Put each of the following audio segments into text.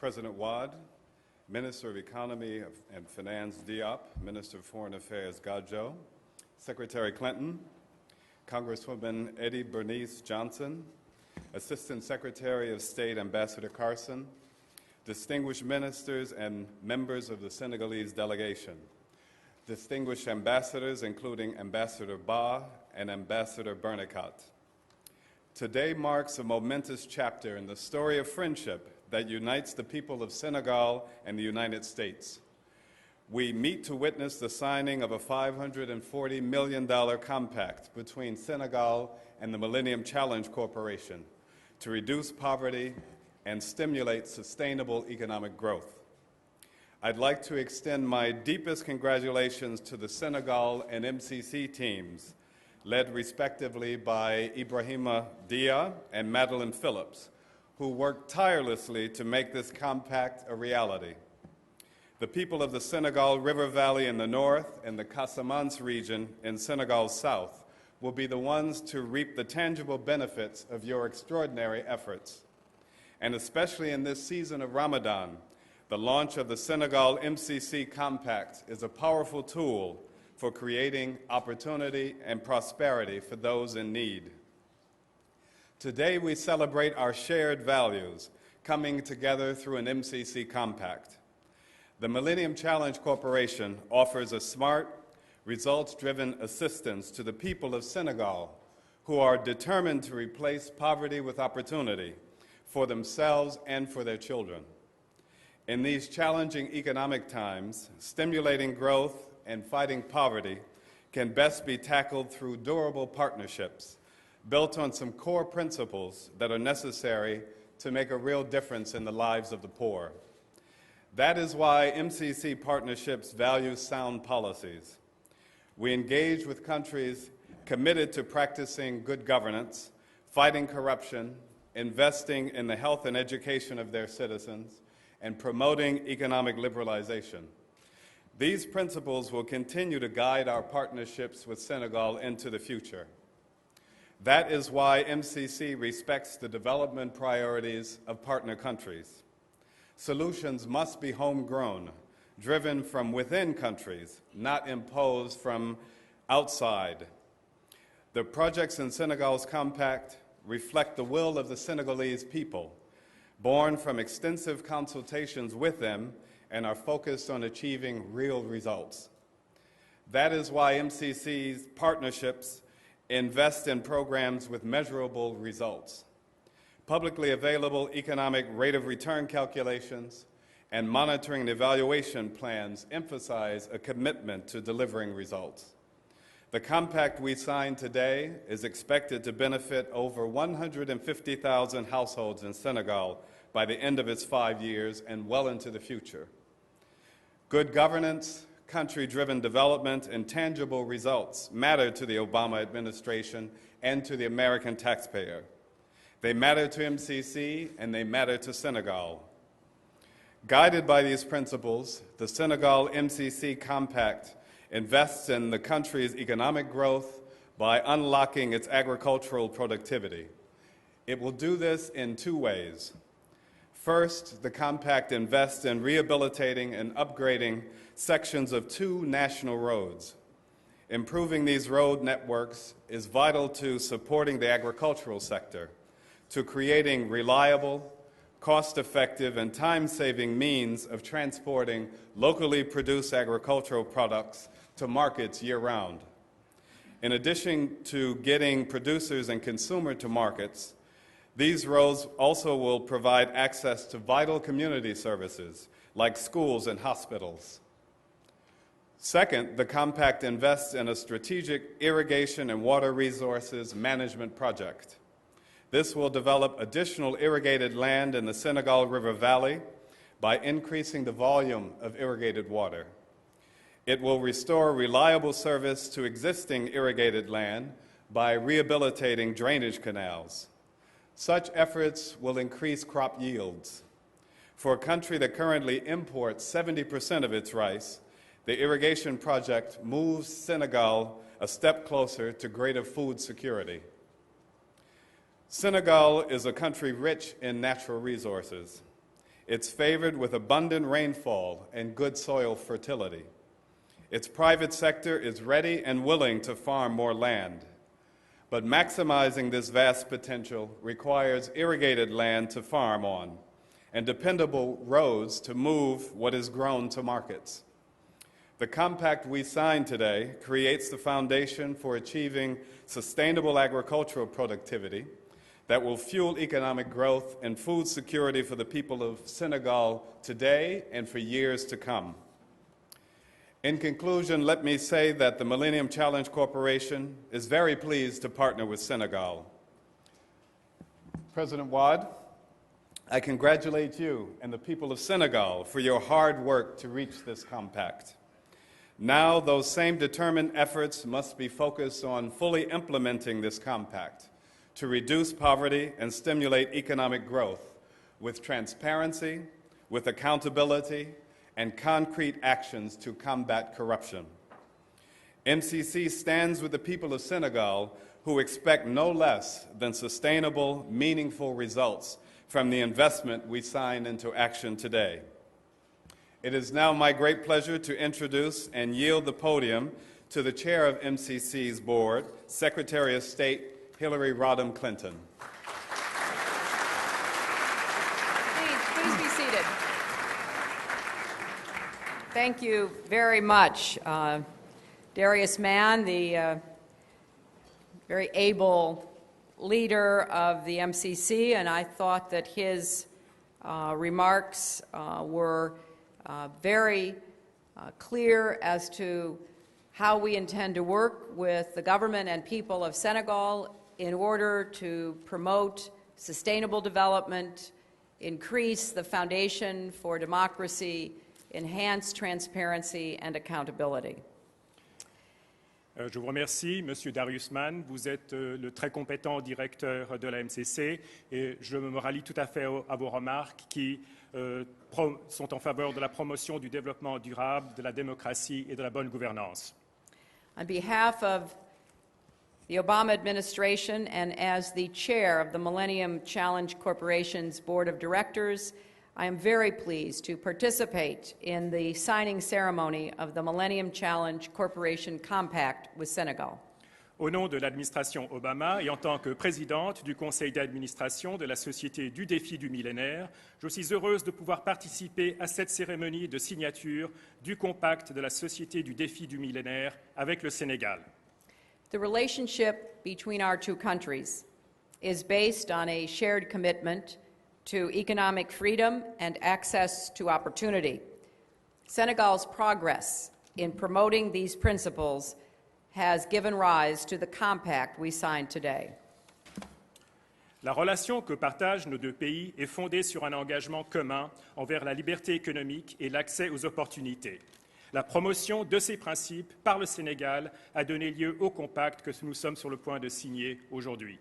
President Wade, Minister of Economy and Finance Diop, Minister of Foreign Affairs Gajo, Secretary Clinton, Congresswoman Eddie Bernice Johnson, Assistant Secretary of State Ambassador Carson, distinguished ministers and members of the Senegalese delegation, distinguished ambassadors including Ambassador Ba and Ambassador Bernacat. Today marks a momentous chapter in the story of friendship that unites the people of Senegal and the United States. We meet to witness the signing of a $540 million compact between Senegal and the Millennium Challenge Corporation to reduce poverty and stimulate sustainable economic growth. I'd like to extend my deepest congratulations to the Senegal and MCC teams, led respectively by Ibrahima Dia and Madeline Phillips, who worked tirelessly to make this compact a reality. The people of the Senegal River Valley in the north and the Casamance region in Senegal's south will be the ones to reap the tangible benefits of your extraordinary efforts. And especially in this season of Ramadan, the launch of the Senegal MCC Compact is a powerful tool for creating opportunity and prosperity for those in need. Today we celebrate our shared values coming together through an MCC Compact. The Millennium Challenge Corporation offers a smart, results-driven assistance to the people of Senegal who are determined to replace poverty with opportunity for themselves and for their children. In these challenging economic times, stimulating growth and fighting poverty can best be tackled through durable partnerships built on some core principles that are necessary to make a real difference in the lives of the poor. That is why MCC partnerships value sound policies. We engage with countries committed to practicing good governance, fighting corruption, investing in the health and education of their citizens, and promoting economic liberalization. These principles will continue to guide our partnerships with Senegal into the future. That is why MCC respects the development priorities of partner countries. Solutions must be homegrown, driven from within countries, not imposed from outside. The projects in Senegal's compact reflect the will of the Senegalese people, born from extensive consultations with them and are focused on achieving real results. That is why MCC's partnerships invest in programs with measurable results. Publicly available economic rate of return calculations and monitoring and evaluation plans emphasize a commitment to delivering results. The compact we signed today is expected to benefit over 150,000 households in Senegal by the end of its 5 years and well into the future. Good governance, country-driven development, and tangible results matter to the Obama administration and to the American taxpayer. They matter to MCC and they matter to Senegal. Guided by these principles, the Senegal MCC Compact invests in the country's economic growth by unlocking its agricultural productivity. It will do this in two ways. First, the compact invests in rehabilitating and upgrading sections of 2 national roads. Improving these road networks is vital to supporting the agricultural sector, to creating reliable, cost-effective, and time-saving means of transporting locally produced agricultural products to markets year-round. In addition to getting producers and consumers to markets, these roads also will provide access to vital community services like schools and hospitals. Second, the compact invests in a strategic irrigation and water resources management project. This will develop additional irrigated land in the Senegal River Valley by increasing the volume of irrigated water. It will restore reliable service to existing irrigated land by rehabilitating drainage canals. Such efforts will increase crop yields. For a country that currently imports 70% of its rice, the irrigation project moves Senegal a step closer to greater food security. Senegal is a country rich in natural resources. It's favored with abundant rainfall and good soil fertility. Its private sector is ready and willing to farm more land. But maximizing this vast potential requires irrigated land to farm on and dependable roads to move what is grown to markets. The compact we signed today creates the foundation for achieving sustainable agricultural productivity that will fuel economic growth and food security for the people of Senegal today and for years to come. In conclusion, let me say that the Millennium Challenge Corporation is very pleased to partner with Senegal. President Wade, I congratulate you and the people of Senegal for your hard work to reach this compact. Now, those same determined efforts must be focused on fully implementing this compact to reduce poverty and stimulate economic growth with transparency, with accountability, and concrete actions to combat corruption. MCC stands with the people of Senegal who expect no less than sustainable, meaningful results from the investment we sign into action today. It is now my great pleasure to introduce and yield the podium to the chair of MCC's board, Secretary of State Hillary Rodham Clinton. Please be seated. Thank you very much. Darius Mann, the very able leader of the MCC, and I thought that his remarks were very clear as to how we intend to work with the government and people of Senegal in order to promote sustainable development, increase the foundation for democracy, enhance transparency and accountability. Je vous remercie, Monsieur Darius Mann. Vous êtes le très compétent directeur de la MCC et je me rallie tout à fait à vos remarques qui sont en faveur de la promotion du développement durable, de la démocratie et de la bonne gouvernance. On behalf of the Obama administration and as the chair of the Millennium Challenge Corporation's Board of Directors, I am very pleased to participate in the signing ceremony of the Millennium Challenge Corporation Compact with Senegal. Au nom de l'administration Obama et en tant que présidente du conseil d'administration de la Société du défi du millénaire, je suis heureuse de pouvoir participer à cette cérémonie de signature du compact de la Société du défi du millénaire avec le Sénégal. The relationship between our two countries is based on a shared commitment to economic freedom and access to opportunity. Senegal's progress in promoting these principles has given rise to the compact we signed today. La relation que partagent nos deux pays est fondée sur un engagement commun envers la liberté économique et l'accès aux opportunités. La promotion de ces principes par le Sénégal a donné lieu au compact que nous sommes sur le point de signer aujourd'hui.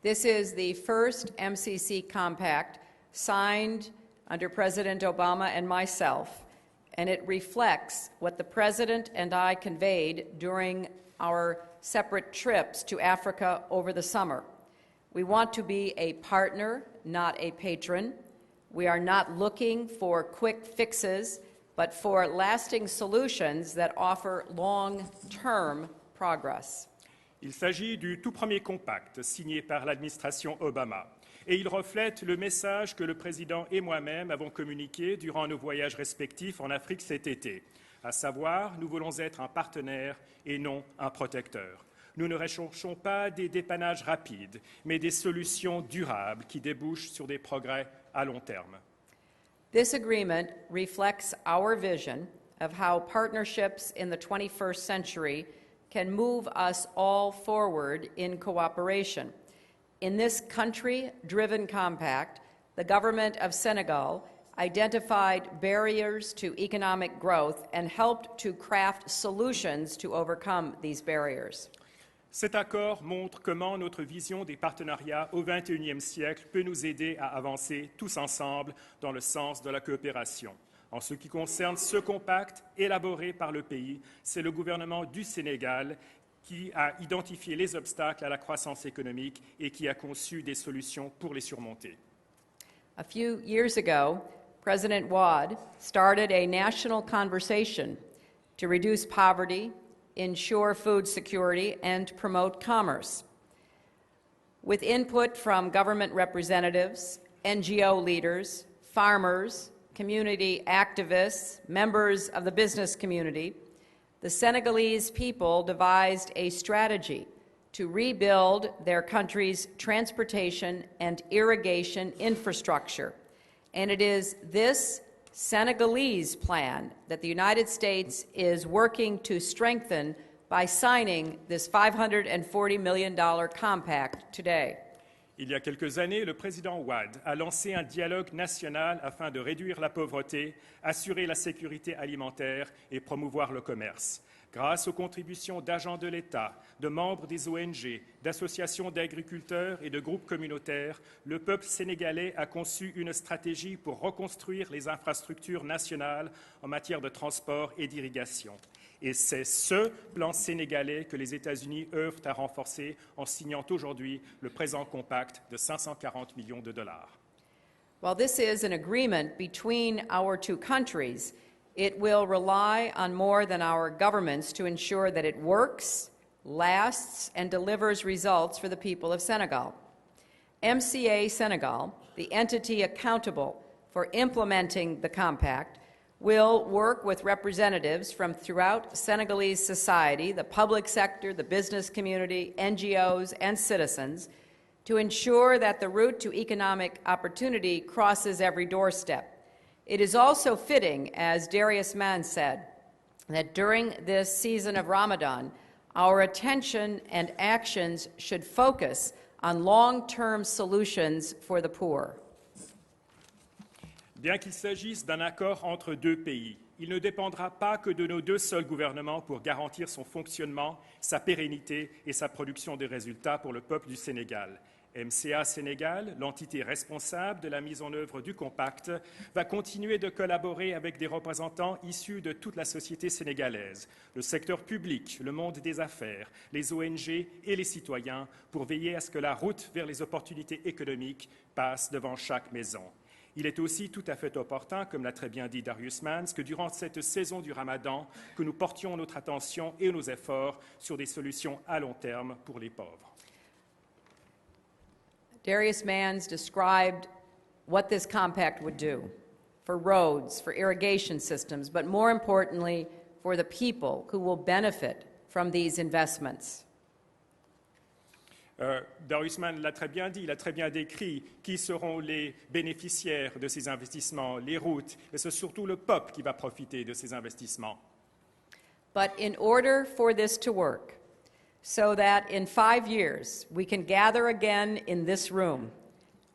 This is the first MCC compact signed under President Obama and myself, and it reflects what the President and I conveyed during our separate trips to Africa over the summer. We want to be a partner, not a patron. We are not looking for quick fixes, but for lasting solutions that offer long-term progress. Il s'agit du tout premier compact signé par l'administration Obama et il reflète le message que le président et moi-même avons communiqué durant nos voyages respectifs en Afrique cet été, à savoir, nous voulons être un partenaire et non un protecteur. Nous ne recherchons pas des dépannages rapides, mais des solutions durables qui débouchent sur des progrès à long terme. This agreement reflects our vision of how partnerships in the 21st century can move us all forward in cooperation. In this country-driven compact, the government of Senegal identified barriers to economic growth and helped to craft solutions to overcome these barriers. Cet accord montre comment notre vision des partenariats au XXIe siècle peut nous aider à avancer tous ensemble dans le sens de la coopération. En ce qui concerne ce compact élaboré par le pays, c'est le gouvernement du Sénégal qui a identifié les obstacles à la croissance économique et qui a conçu des solutions pour les surmonter. A few years ago, President Wade started a national conversation to reduce poverty, ensure food security, and promote commerce. With input from government representatives, NGO leaders, farmers, community activists, members of the business community, the Senegalese people devised a strategy to rebuild their country's transportation and irrigation infrastructure. And it is this Senegalese plan that the United States is working to strengthen by signing this $540 million compact today. Il y a quelques années, le président Wade a lancé un dialogue national afin de réduire la pauvreté, assurer la sécurité alimentaire et promouvoir le commerce. Grâce aux contributions d'agents de l'État, de membres des ONG, d'associations d'agriculteurs et de groupes communautaires, le peuple sénégalais a conçu une stratégie pour reconstruire les infrastructures nationales en matière de transport et d'irrigation. Et c'est ce plan sénégalais que les États-Unis œuvrent à renforcer en signant aujourd'hui le présent compact de 540 millions de dollars. While this is an agreement between our two countries, it will rely on more than our governments to ensure that it works, lasts, and delivers results for the people of Senegal. MCA Senegal, the entity accountable for implementing the compact, will work with representatives from throughout Senegalese society, the public sector, the business community, NGOs, and citizens to ensure that the route to economic opportunity crosses every doorstep. It is also fitting, as Darius Mann said, that during this season of Ramadan, our attention and actions should focus on long-term solutions for the poor. Bien qu'il s'agisse d'un accord entre deux pays, il ne dépendra pas que de nos deux seuls gouvernements pour garantir son fonctionnement, sa pérennité et sa production de résultats pour le peuple du Sénégal. MCA Sénégal, l'entité responsable de la mise en œuvre du compact, va continuer de collaborer avec des représentants issus de toute la société sénégalaise, le secteur public, le monde des affaires, les ONG et les citoyens pour veiller à ce que la route vers les opportunités économiques passe devant chaque maison. Il est aussi tout à fait opportun, comme l'a très bien dit Darius Mans, que durant cette saison du Ramadan, que nous portions notre attention et nos efforts sur des solutions à long terme pour les pauvres. Darius Manns described what this compact would do for roads, for irrigation systems, but more importantly, for the people who will benefit from these investments. Darius Mann l'a très bien dit, il a très bien décrit qui seront les bénéficiaires de ces investissements, les routes, et c'est surtout le peuple qui va profiter de ces investissements. But in order for this to work, so that in 5 years we can gather again in this room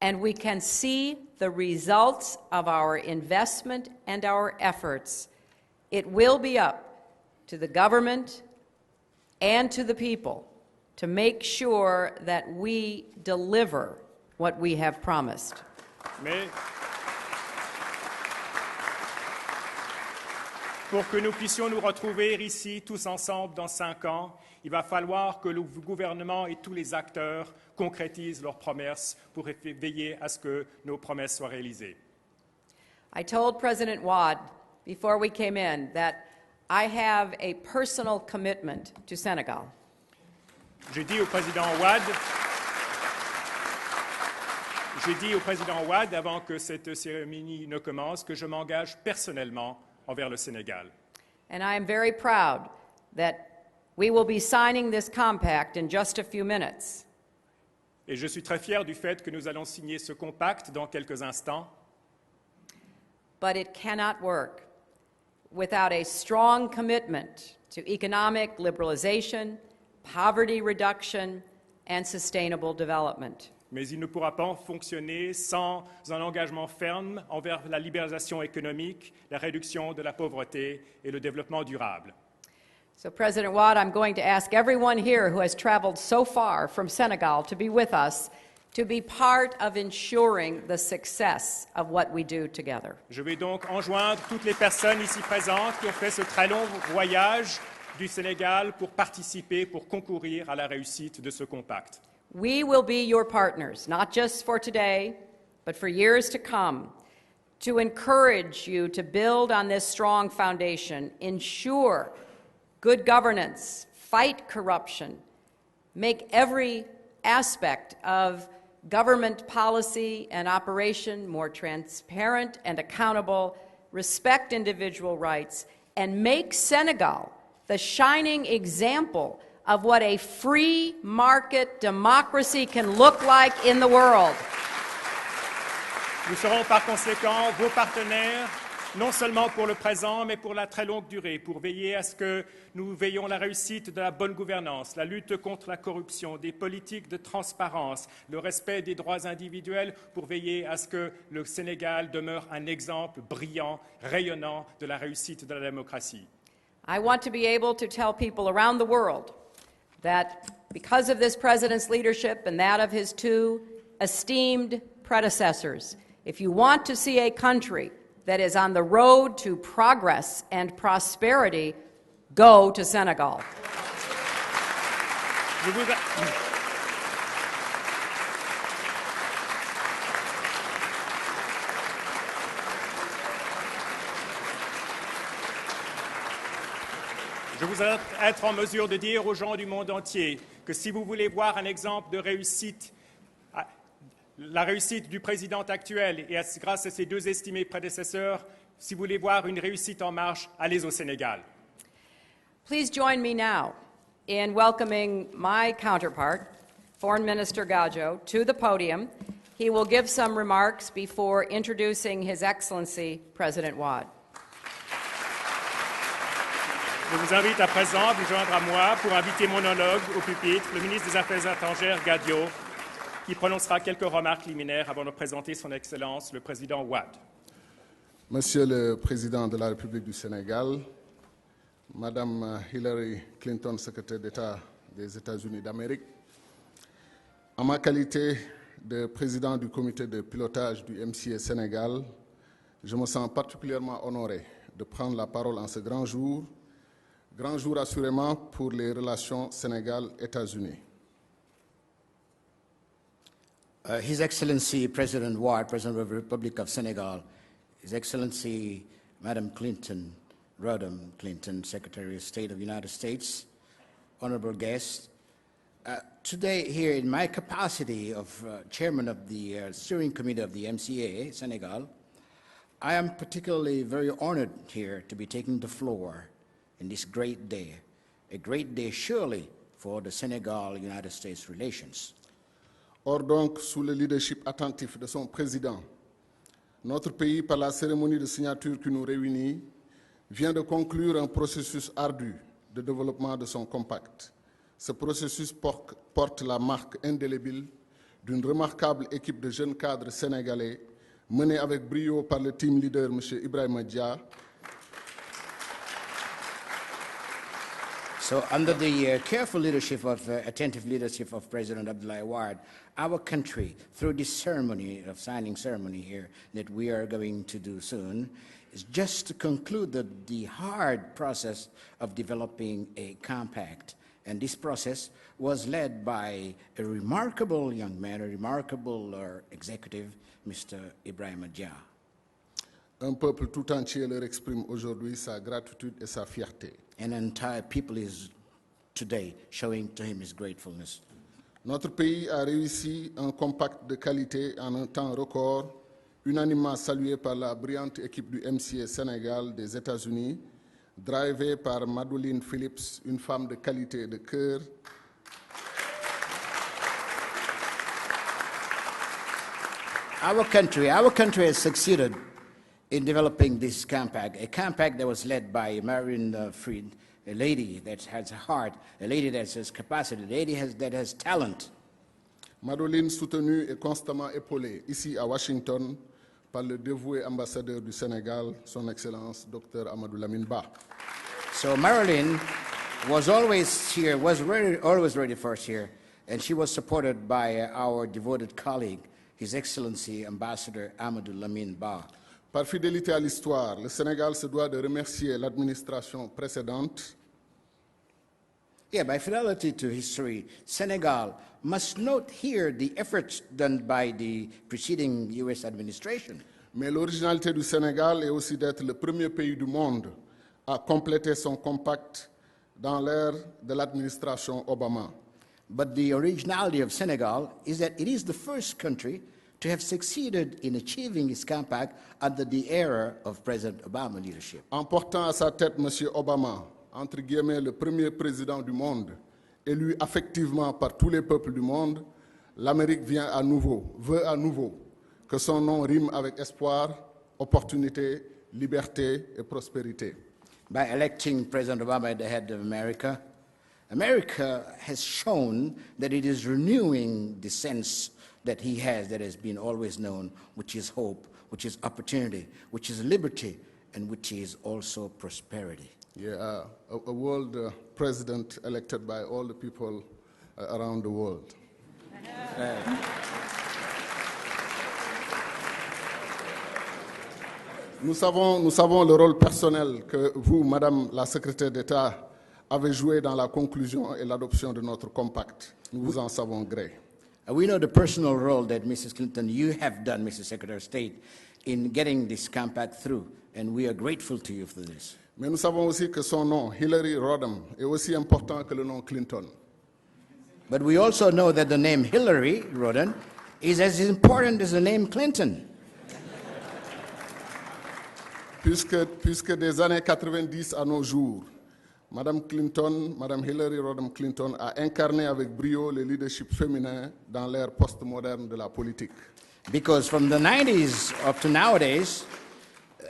and we can see the results of our investment and our efforts, it will be up to the government and to the people to make sure that we deliver what we have promised. Mais pour que nous puissions nous retrouver ici tous ensemble dans 5 ans, il va falloir que le gouvernement et tous les acteurs concrétisent leurs promesses pour veiller à ce que nos promesses soient réalisées. I told President Wade before we came in that I have a personal commitment to Senegal. J'ai dit au président Wade, avant que cette cérémonie ne commence, que je m'engage personnellement envers le Sénégal. And I am very proud that we will be signing this compact in just a few minutes. Et je suis très fier du fait que nous allons signer ce compact dans quelques instants. But it cannot work without a strong commitment to economic liberalization, poverty reduction, and sustainable development. Mais il ne pourra pas fonctionner sans un engagement ferme envers la libéralisation économique, la réduction de la pauvreté et le développement durable. So, President Wade, I'm going to ask everyone here who has traveled so far from Senegal to be with us, to be part of ensuring the success of what we do together. Je vais donc enjoindre toutes les personnes ici présentes qui ont fait ce très long voyage du Sénégal pour participer, pour concourir à la réussite de ce compact. We will be your partners, not just for today, but for years to come, to encourage you to build on this strong foundation, ensure good governance, fight corruption, make every aspect of government policy and operation more transparent and accountable, respect individual rights, and make Senegal the shining example of what a free market democracy can look like in the world. Nous serons par conséquent vos partenaires, non seulement pour le présent, mais pour la très longue durée, pour veiller à ce que nous veillions la réussite de la bonne gouvernance, la lutte contre la corruption, des politiques de transparence, le respect des droits individuels, pour veiller à ce que le Sénégal demeure un exemple brillant, rayonnant de la réussite de la démocratie. I want to be able to tell people around the world that because of this president's leadership and that of his two esteemed predecessors, if you want to see a country that is on the road to progress and prosperity, go to Senegal. Je voudrais être en mesure de dire aux gens du monde entier que si vous voulez voir un exemple de réussite, la réussite du président actuel et grâce à ses deux estimés prédécesseurs, si vous voulez voir une réussite en marche, allez au Sénégal. Please join me now in welcoming my counterpart, Foreign Minister Gadjo, to the podium. He will give some remarks before introducing His Excellency President Wade. Je vous invite à présent à vous joindre à moi pour inviter mon homologue au pupitre, le ministre des Affaires étrangères Gadjo, qui prononcera quelques remarques liminaires avant de présenter son Excellence, le Président Wade. Monsieur le Président de la République du Sénégal, Madame Hillary Clinton, secrétaire d'État des États-Unis d'Amérique, en ma qualité de président du comité de pilotage du MCA Sénégal, je me sens particulièrement honoré de prendre la parole en ce grand jour assurément pour les relations Sénégal-États-Unis. His Excellency President Wade, President of the Republic of Senegal, His Excellency Madam Clinton, Rodham Clinton, Secretary of State of the United States, honorable guests, today here in my capacity of Chairman of the Steering Committee of the MCA, Senegal, I am particularly very honored here to be taking the floor in this great day, a great day surely for the Senegal-United States relations. Or donc, sous le leadership attentif de son président, notre pays, par la cérémonie de signature qui nous réunit, vient de conclure un processus ardu de développement de son compact. Ce processus porte la marque indélébile d'une remarquable équipe de jeunes cadres sénégalais menée avec brio par le team leader, M. Ibrahima Dia. So under the careful leadership of, attentive leadership of President Abdoulaye Wade, our country, through this ceremony, of signing ceremony here that we are going to do soon, is just to conclude the hard process of developing a compact. And this process was led by a remarkable young man, a remarkable executive, Mr. Ibrahima Dia. Un peuple tout entier leur exprime aujourd'hui sa gratitude et sa fierté. An entire people is today showing to him his gratefulness. Notre pays a réussi un compact de qualité en un temps record, unanimement salué par la brillante équipe du MCA Sénégal des États-Unis, drivée par Madeleine Phillips, une femme de qualité et de cœur. Our country has succeeded in developing this compact, a compact that was led by Marion Fried, a lady that has a heart, a lady that has capacity, a lady that has talent. Madeleine, soutenue et constamment épaulée ici à Washington par le dévoué ambassadeur du Sénégal, son Excellence Dr Amadou Lamine Ba. So Marilyn was always here, always ready for us here, and she was supported by our devoted colleague, His Excellency Ambassador Amadou Lamine Ba. Par fidélité à l'histoire, le Sénégal se doit de remercier l'administration précédente. Yeah, by fidelity to history, Senegal must note here the efforts done by the preceding U.S. administration. Mais l'originalité du Sénégal est aussi d'être le premier pays du monde à compléter son compact dans l'ère de l'administration Obama. But the originality of Senegal is that it is the first country to have succeeded in achieving its compact under the era of President Obama leadership. En portant à sa tête M. Obama, entre guillemets le premier président du monde, élu affectivement par tous les peuples du monde, l'Amérique veut à nouveau que son nom rime avec espoir, opportunité, liberté et prospérité. By electing President Obama at the head of America, America has shown that it is renewing the sense that he has, that has been always known, which is hope, which is opportunity, which is liberty, and which is also prosperity. Yeah, a world president elected by all the people around the world. Nous savons le rôle personnel que vous, Madame la secrétaire d'État, avez joué dans la conclusion et l'adoption de notre compact. Nous vous en savons gré. We know the personal role that Mrs. Clinton, you have done, Mrs. Secretary of State, in getting this compact through, and we are grateful to you for this. Mais nous savons aussi que son nom, Hillary Rodham, est aussi important que le nom Clinton. But we also know that the name Hillary Rodham is as important as the name Clinton. Puisque des années 90 à nos jours, Madame Hillary Rodham Clinton a incarné avec brio le leadership féminin dans l'ère postmoderne de la politique. Because from the 90s up to nowadays,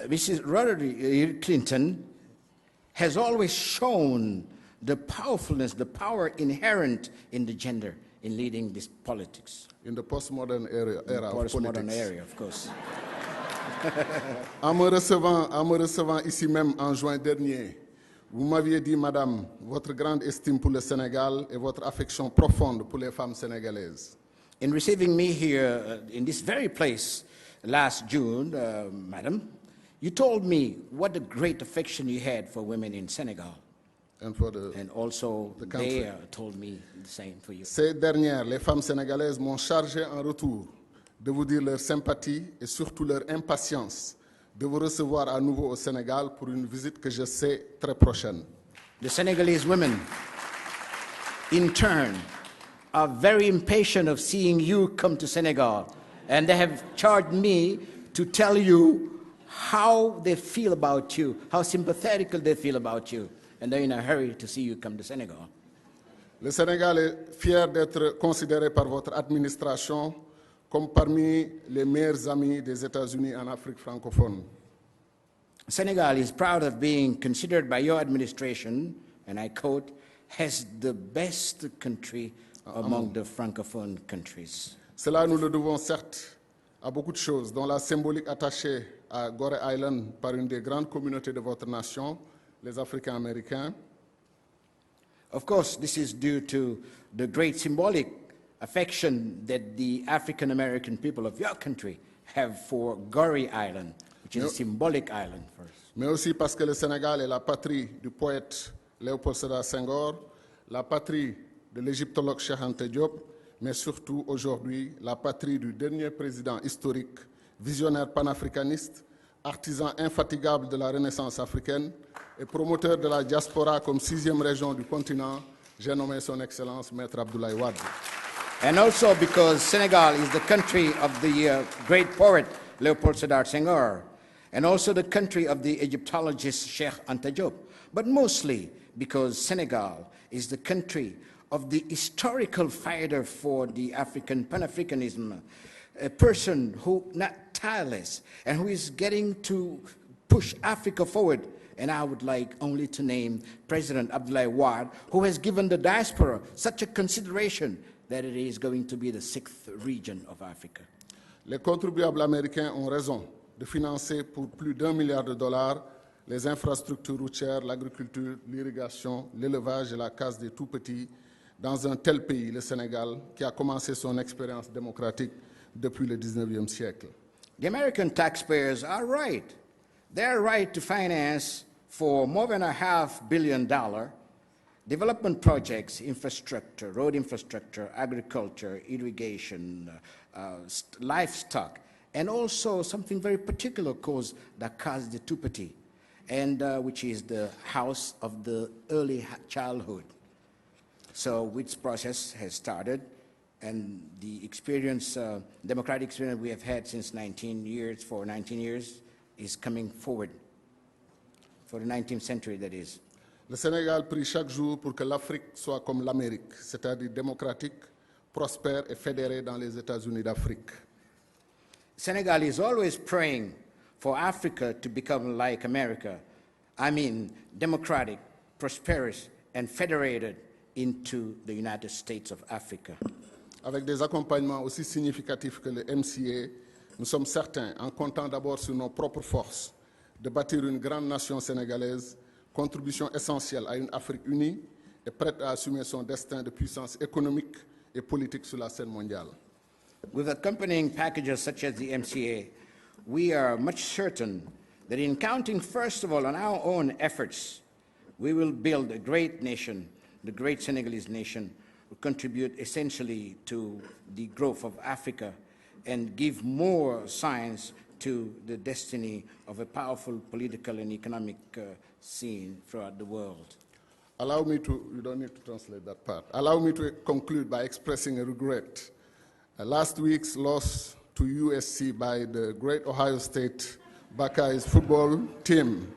Mrs. Hillary Clinton has always shown the powerfulness, the power inherent in the gender in leading this politics. In the postmodern era of Postmodern politics. area, of course. En me recevant ici même en juin dernier, vous m'aviez dit, Madame, votre grande estime pour le Sénégal et votre affection profonde pour les femmes sénégalaises. In receiving me here in this very place last June, Madam, you told me what a great affection you had for women in Senegal. And also they told me the same for you. Ces dernières, les femmes sénégalaises m'ont chargé en retour de vous dire leur sympathie et surtout leur impatience de vous recevoir à nouveau au Sénégal pour une visite que je sais très prochaine. The Senegalese women, in turn, are very impatient of seeing you come to Senegal, and they have charged me to tell you how they feel about you, how sympathetic they feel about you, and they're in a hurry to see you come to Senegal. Le Sénégal est fier d'être considéré par votre administration comme parmi les meilleurs amis des États-Unis en Afrique francophone. Senegal is proud of being considered by your administration, and I quote, as the best country among the francophone countries. Cela, nous le devons certes à beaucoup de choses, dont la symbolique attachée à Gorée Island par une des grandes communautés de votre nation, les Africains-Américains. Of course, this is due to the great symbolic affection that the African American people of your country have for Gorée Island, which is a symbolic island for us. Mais aussi parce que le Sénégal est la patrie du poète Léopold Sédar Senghor, la patrie de l'égyptologue Cheikh Anta Diop, mais surtout aujourd'hui la patrie du dernier président historique, visionnaire panafricaniste, artisan infatigable de la Renaissance africaine et promoteur de la diaspora comme 6e région du continent, j'ai nommé son Excellence Maître Abdoulaye Wade. And also because Senegal is the country of the great poet Léopold Sédar Senghor, and also the country of the Egyptologist Cheikh Anta Diop, but mostly because Senegal is the country of the historical fighter for the African Pan-Africanism, a person who not tireless and who is getting to push Africa forward. And I would like only to name President Abdoulaye Wade, who has given the diaspora such a consideration that it is going to be the 6th region of Africa. Les contribuables américains ont raison de financer pour plus d'$1 milliard les infrastructures routières, l'agriculture, l'irrigation, l'élevage et la case des tout-petits dans un tel pays, le Sénégal, qui a commencé son expérience démocratique depuis le 19e siècle. The American taxpayers are right. They're right to finance for more than $500 million development projects, infrastructure, road infrastructure, agriculture, irrigation, livestock, and also something very particular called the Case de Tout Petit, and which is the house of the early childhood. So which process has started, and the experience, democratic experience we have had since 19 years, is coming forward, for the 19th century, that is. Le Sénégal prie chaque jour pour que l'Afrique soit comme l'Amérique, c'est-à-dire démocratique, prospère et fédérée dans les États-Unis d'Afrique. Senegal is always praying for Africa to become like America. I mean, democratic, prosperous, and federated into the United States of Africa. Avec des accompagnements aussi significatifs que le MCA, nous sommes certains, en comptant d'abord sur nos propres forces, de bâtir une grande nation sénégalaise, contribution essentielle à une Afrique unie et prête à assumer son destin de puissance économique et politique sur la scène mondiale. With accompanying packages such as the MCA, we are much certain that in counting first of all on our own efforts, we will build a great nation, the great Senegalese nation, will contribute essentially to the growth of Africa and give more signs to the destiny of a powerful political and economic scene throughout the world. Allow me to, you don't need to translate that part. Allow me to conclude by expressing a regret. Last week's loss to USC by the great Ohio State Buckeyes football team.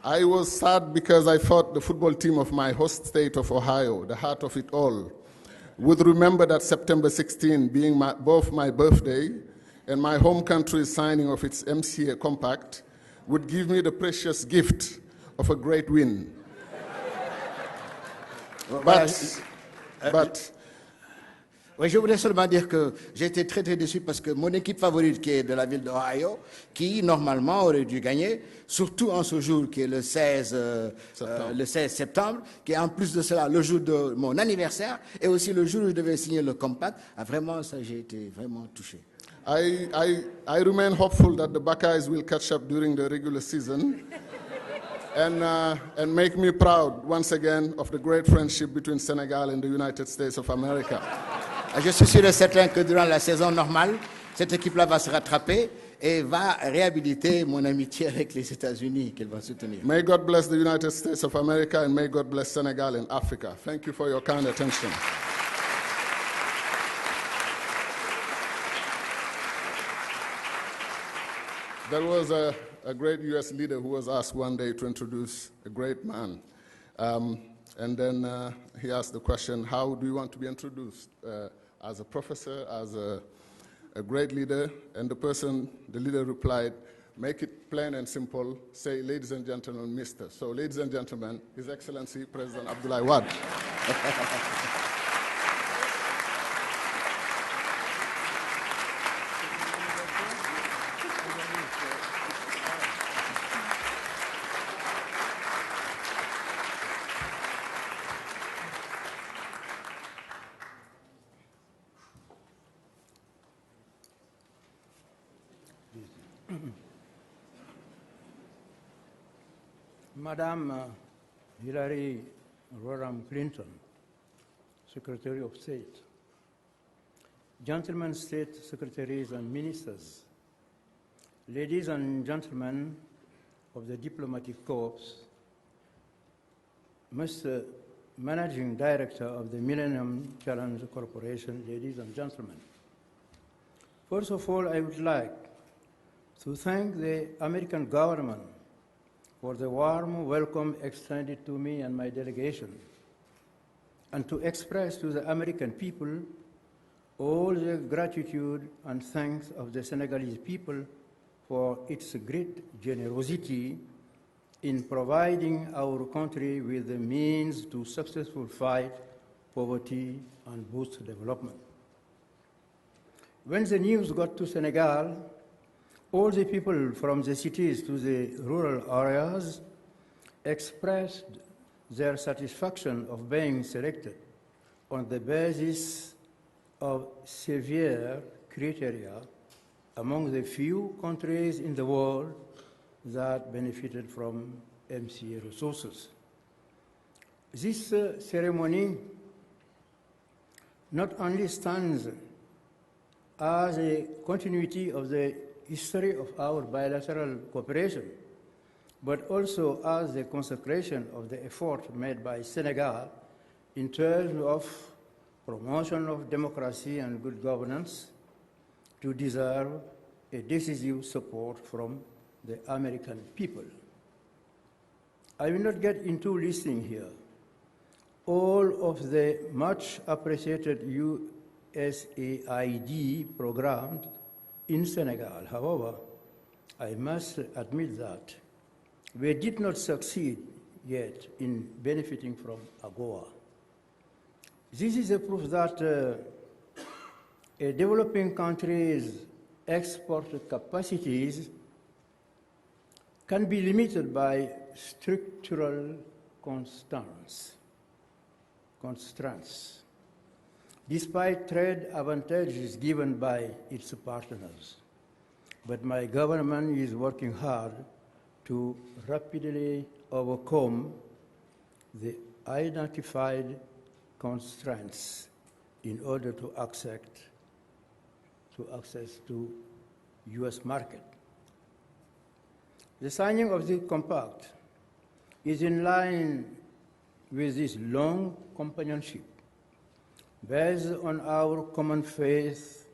I was sad because I thought the football team of my host state of Ohio, the heart of it all, would remember that September 16 being both my birthday and my home country's signing of its MCA compact would give me the precious gift of a great win. But Oui, je voulais seulement dire que j'ai été très très déçu parce que mon équipe favorite qui est de la ville d'Ohio, qui normalement aurait dû gagner, surtout en ce jour qui est le 16 septembre, qui est en plus de cela le jour de mon anniversaire et aussi le jour où je devais signer le compact, vraiment ça j'ai été vraiment touché. I remain hopeful that the Buckeyes will catch up during the regular season and make me proud once again of the great friendship between Senegal and the United States of America. Je suis sûr et certain que durant la saison normale, cette équipe-là va se rattraper et va réhabiliter mon amitié avec les États-Unis qu'elle va soutenir. May God bless the United States of America and may God bless Senegal and Africa. Thank you for your kind attention. There was a great U.S. leader who was asked one day to introduce a great man. And then he asked the question, how do you want to be introduced? As a professor, as a great leader? And the leader replied, make it plain and simple, say, ladies and gentlemen, Mr. So, ladies and gentlemen, His Excellency President Abdoulaye Wade. Madame Hillary Rodham Clinton, Secretary of State, gentlemen state secretaries and ministers, ladies and gentlemen of the diplomatic corps, Mr. Managing Director of the Millennium Challenge Corporation, ladies and gentlemen. First of all, I would like to thank the American government for the warm welcome extended to me and my delegation, and to express to the American people all the gratitude and thanks of the Senegalese people for its great generosity in providing our country with the means to successfully fight poverty and boost development. When the news got to Senegal, all the people from the cities to the rural areas expressed their satisfaction of being selected on the basis of severe criteria among the few countries in the world that benefited from MCA resources. This ceremony not only stands as a continuity of the history of our bilateral cooperation, but also as the consecration of the effort made by Senegal in terms of promotion of democracy and good governance to deserve a decisive support from the American people. I will not get into listing here all of the much appreciated USAID programs in Senegal. However, I must admit that we did not succeed yet in benefiting from AGOA. This is a proof that a developing country's export capacities can be limited by structural constraints, despite trade advantages given by its partners. But my government is working hard to rapidly overcome the identified constraints in order to access to U.S. market. The signing of the compact is in line with this long companionship based on our common faith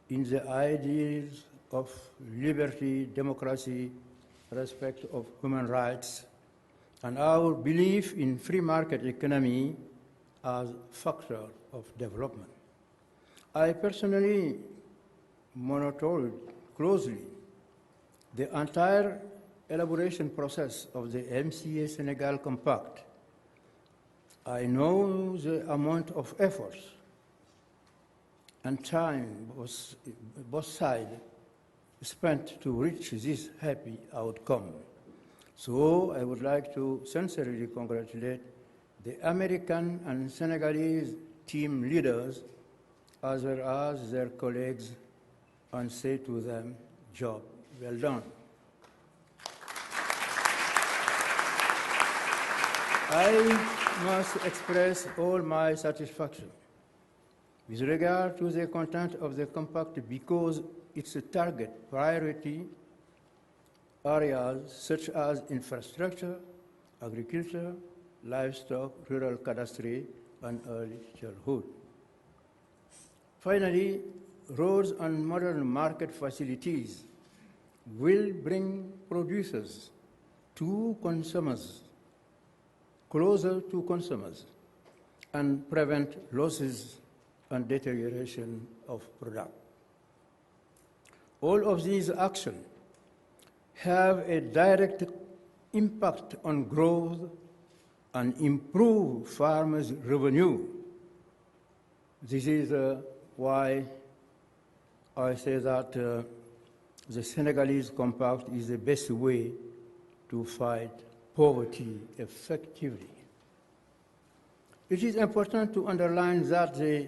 in the ideals of liberty, democracy, respect of human rights, and our belief in free market economy as factor of development. I personally monitored closely the entire elaboration process of the MCA Senegal Compact. I know the amount of effort and time both sides spent to reach this happy outcome. So I would like to sincerely congratulate the American and Senegalese team leaders as well as their colleagues and say to them, job well done. I must express all my satisfaction with regard to the content of the compact because its target priority areas such as infrastructure, agriculture, livestock, rural cadastry, and early childhood. Finally, roads and modern market facilities will bring producers to consumers, closer to consumers, and prevent losses and deterioration of product. All of these actions have a direct impact on growth and improve farmers' revenue. This is why I say that the Senegalese compact is the best way to fight poverty effectively. It is important to underline that the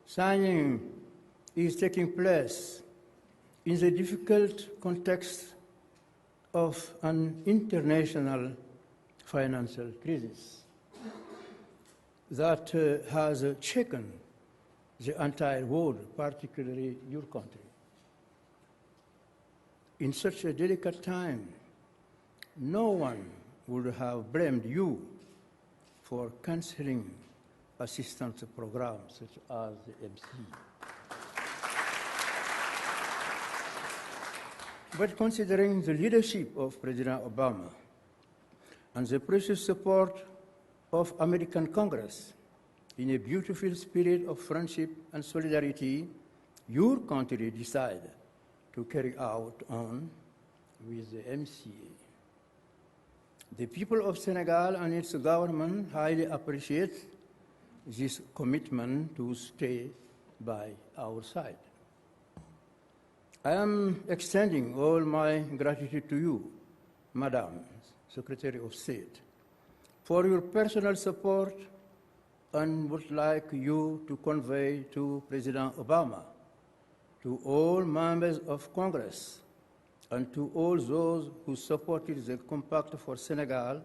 signing is taking place in the difficult context of an international financial crisis that has shaken the entire world, particularly your country. In such a delicate time, no one would have blamed you for canceling assistance programs such as the MC. But considering the leadership of President Obama and the precious support of American Congress in a beautiful spirit of friendship and solidarity, your country decided to carry out on with the MCA. The people of Senegal and its government highly appreciate this commitment to stay by our side. I am extending all my gratitude to you, Madam Secretary of State, for your personal support and would like you to convey to President Obama, to all members of Congress, and to all those who supported the Compact for Senegal,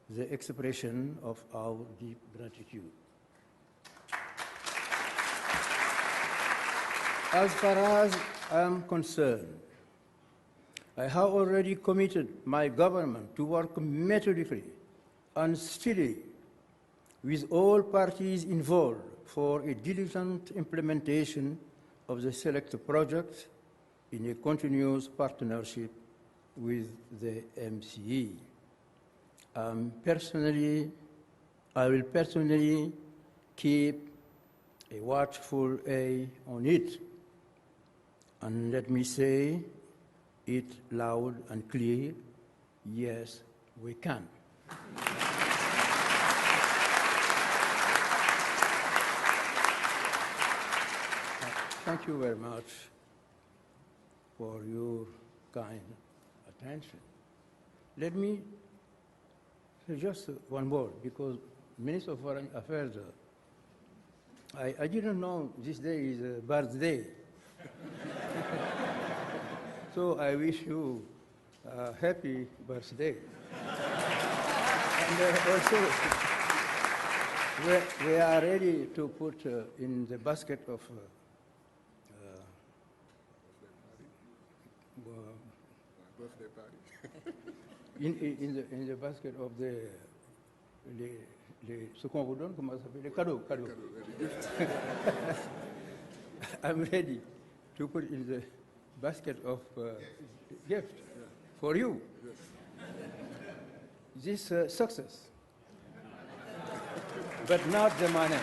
the expression of our deep gratitude. As far as I am concerned, I have already committed my government to work methodically and steadily with all parties involved for a diligent implementation of the select project in a continuous partnership with the MCE. I will personally keep a watchful eye on it. And let me say it loud and clear, yes, we can. Thank you very much for your kind attention. Let me say just one word, because Minister of Foreign Affairs, I didn't know this day is a birthday. So I wish you a happy birthday. And also, we are ready to put in the basket of Birthday party. in the basket of ce qu'on vous donne, comment ça s'appelle? Les cadeaux. I'm ready to put in the basket of gift for you. This success, but not the money,